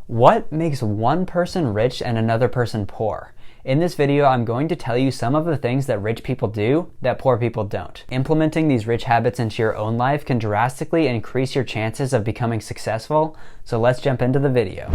What makes one person rich and another person poor? In this video, I'm going to tell you some of the things that rich people do that poor people don't. Implementing these rich habits into your own life can drastically increase your chances of becoming successful, so let's jump into the video.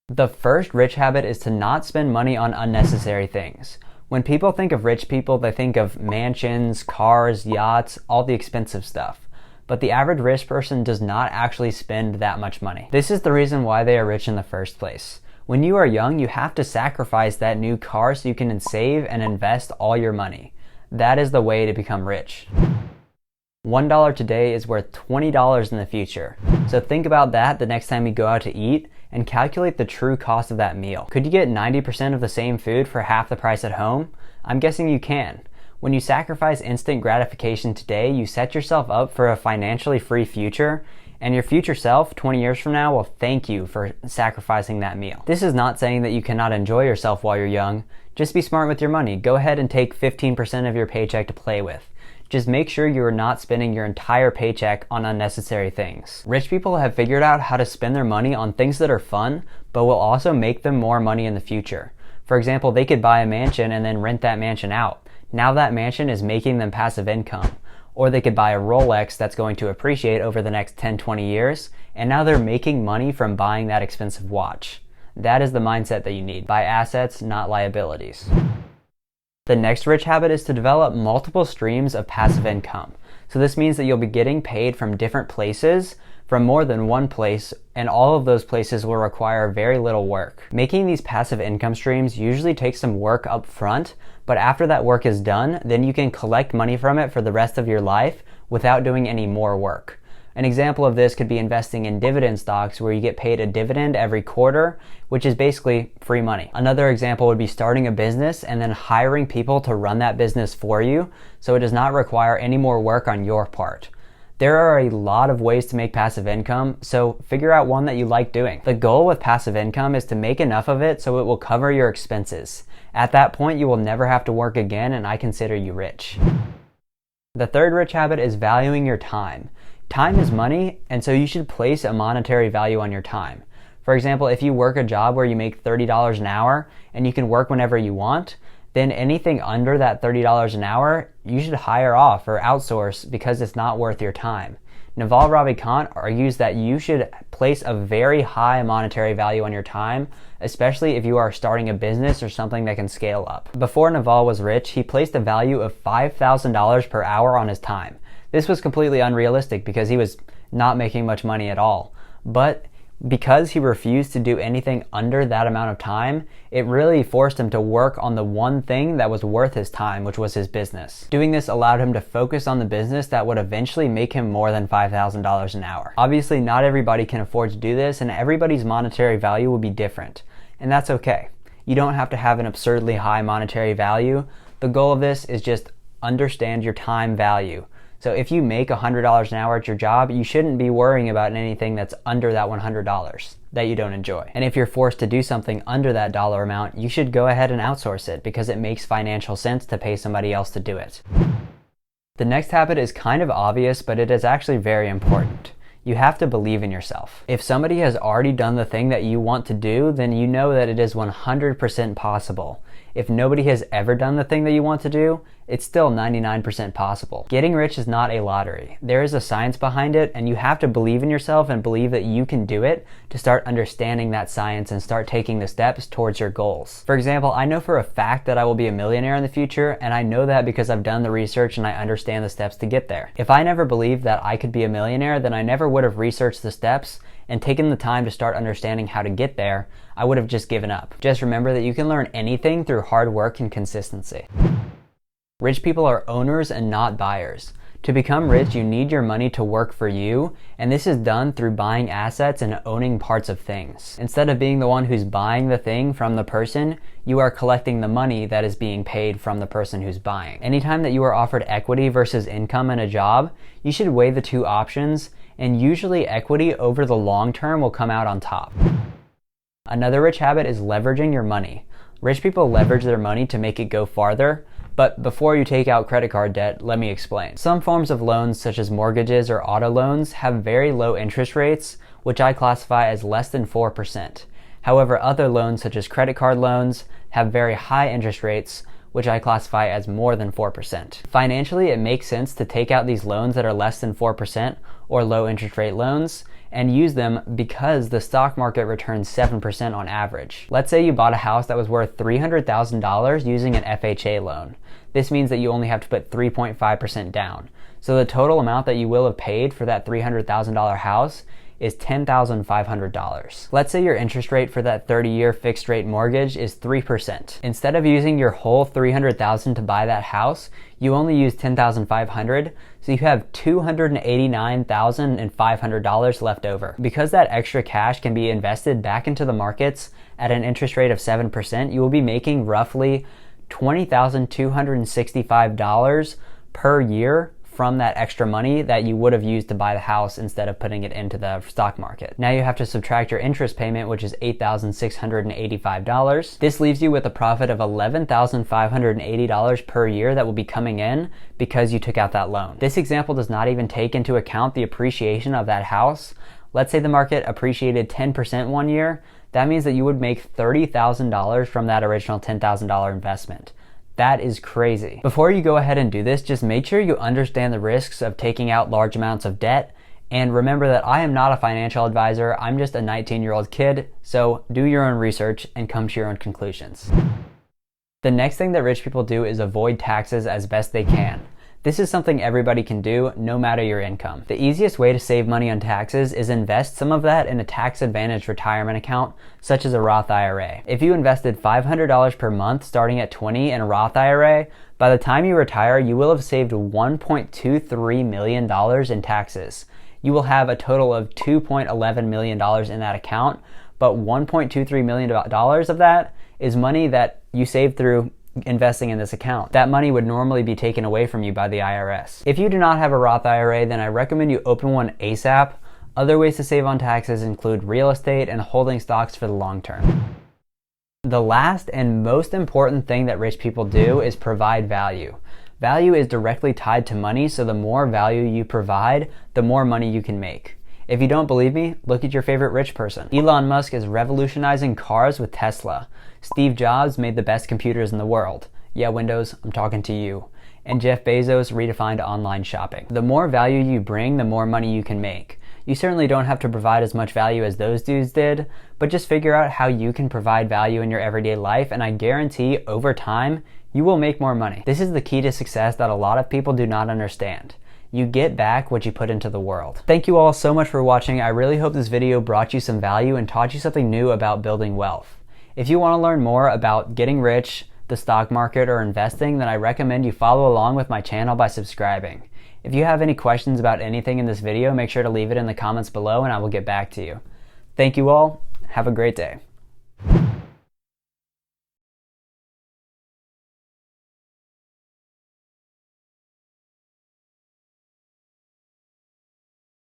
The first rich habit is to not spend money on unnecessary things. When people think of rich people, they think of mansions, cars, yachts, all the expensive stuff. But the average rich person does not actually spend that much money. This is the reason why they are rich in the first place. When you are young, you have to sacrifice that new car so you can save and invest all your money. That is the way to become rich. $1 today is worth $20 in the future. So think about that the next time you go out to eat and calculate the true cost of that meal. Could you get 90% of the same food for half the price at home? I'm guessing you can. When you sacrifice instant gratification today, you set yourself up for a financially free future, and your future self 20 years from now will thank you for sacrificing that meal. This is not saying that you cannot enjoy yourself while you're young. Just be smart with your money. Go ahead and take 15% of your paycheck to play with. Just make sure you are not spending your entire paycheck on unnecessary things. Rich people have figured out how to spend their money on things that are fun, but will also make them more money in the future. For example, they could buy a mansion and then rent that mansion out. Now that mansion is making them passive income. Or they could buy a Rolex that's going to appreciate over the next 10-20 years, and now they're making money from buying that expensive watch. That is the mindset that you need. Buy assets, not liabilities. The next rich habit is to develop multiple streams of passive income. So this means that you'll be getting paid from different places, from more than one place, and all of those places will require very little work. Making these passive income streams usually takes some work up front, but after that work is done, then you can collect money from it for the rest of your life without doing any more work. An example of this could be investing in dividend stocks where you get paid a dividend every quarter, which is basically free money. Another example would be starting a business and then hiring people to run that business for you, so it does not require any more work on your part. There are a lot of ways to make passive income, so figure out one that you like doing. The goal with passive income is to make enough of it so it will cover your expenses. At that point, you will never have to work again, and I consider you rich. The third rich habit is valuing your time. Time is money, and so you should place a monetary value on your time. For example, if you work a job where you make $30 an hour and you can work whenever you want, then anything under that $30 an hour, you should hire off or outsource because it's not worth your time. Naval Ravikant argues that you should place a very high monetary value on your time, especially if you are starting a business or something that can scale up. Before Naval was rich, he placed a value of $5,000 per hour on his time. This was completely unrealistic because he was not making much money at all. But because he refused to do anything under that amount of time, it really forced him to work on the one thing that was worth his time, which was his business. Doing this allowed him to focus on the business that would eventually make him more than $5,000 an hour. Obviously, not everybody can afford to do this, and everybody's monetary value will be different. And that's okay. You don't have to have an absurdly high monetary value. The goal of this is just understand your time value. So if you make $100 an hour at your job, you shouldn't be worrying about anything that's under that $100 that you don't enjoy. And if you're forced to do something under that dollar amount, you should go ahead and outsource it because it makes financial sense to pay somebody else to do it. The next habit is kind of obvious, but it is actually very important. You have to believe in yourself. If somebody has already done the thing that you want to do, then you know that it is 100% possible. If nobody has ever done the thing that you want to do, it's still 99% possible. Getting rich is not a lottery. There is a science behind it, and you have to believe in yourself and believe that you can do it to start understanding that science and start taking the steps towards your goals. For example, I know for a fact that I will be a millionaire in the future, and I know that because I've done the research and I understand the steps to get there. If I never believed that I could be a millionaire, then I never would have researched the steps and taken the time to start understanding how to get there. I would have just given up. Just remember that you can learn anything through hard work and consistency. Rich people are owners and not buyers. To become rich, you need your money to work for you, and this is done through buying assets and owning parts of things. Instead of being the one who's buying the thing from the person, you are collecting the money that is being paid from the person who's buying. Anytime that you are offered equity versus income in a job, you should weigh the two options, and usually equity over the long term will come out on top. Another rich habit is leveraging your money. Rich people leverage their money to make it go farther, But before you take out credit card debt, let me explain. Some forms of loans, such as mortgages or auto loans, have very low interest rates, which I classify as less than 4%. However, other loans such as credit card loans have very high interest rates, which I classify as more than 4%. Financially, it makes sense to take out these loans that are less than 4% or low interest rate loans and use them because the stock market returns 7% on average. Let's say you bought a house that was worth $300,000 using an FHA loan. This means that you only have to put 3.5% down. So the total amount that you will have paid for that $300,000 house is $10,500. Let's say your interest rate for that 30-year fixed rate mortgage is 3%. Instead of using your whole $300,000 to buy that house, you only use $10,500, so you have $289,500 left over. Because that extra cash can be invested back into the markets at an interest rate of 7%, you will be making roughly $20,265 per year from that extra money that you would have used to buy the house instead of putting it into the stock market. Now you have to subtract your interest payment, which is $8,685. This leaves you with a profit of $11,580 per year that will be coming in because you took out that loan. This example does not even take into account the appreciation of that house. Let's say the market appreciated 10% one year. That means that you would make $30,000 from that original $10,000 investment. That is crazy. Before you go ahead and do this, just make sure you understand the risks of taking out large amounts of debt. And remember that I am not a financial advisor. I'm just a 19-year-old kid. So do your own research and come to your own conclusions. The next thing that rich people do is avoid taxes as best they can. This is something everybody can do, no matter your income. The easiest way to save money on taxes is invest some of that in a tax-advantaged retirement account, such as a Roth IRA. If you invested $500 per month starting at 20 in a Roth IRA, by the time you retire, you will have saved $1.23 million in taxes. You will have a total of $2.11 million in that account, but $1.23 million of that is money that you saved through investing in this account. That money would normally be taken away from you by the IRS. If you do not have a Roth IRA, then I recommend you open one ASAP. Other ways to save on taxes include real estate and holding stocks for the long term. The last and most important thing that rich people do is provide value. Value is directly tied to money, so the more value you provide, the more money you can make. If you don't believe me, look at your favorite rich person. Elon Musk is revolutionizing cars with Tesla. Steve Jobs made the best computers in the world. Yeah, Windows, I'm talking to you. And Jeff Bezos redefined online shopping. The more value you bring, the more money you can make. You certainly don't have to provide as much value as those dudes did, but just figure out how you can provide value in your everyday life, and I guarantee over time, you will make more money. This is the key to success that a lot of people do not understand. You get back what you put into the world. Thank you all so much for watching. I really hope this video brought you some value and taught you something new about building wealth. If you want to learn more about getting rich, the stock market, or investing, then I recommend you follow along with my channel by subscribing. If you have any questions about anything in this video, make sure to leave it in the comments below and I will get back to you. Thank you all. Have a great day.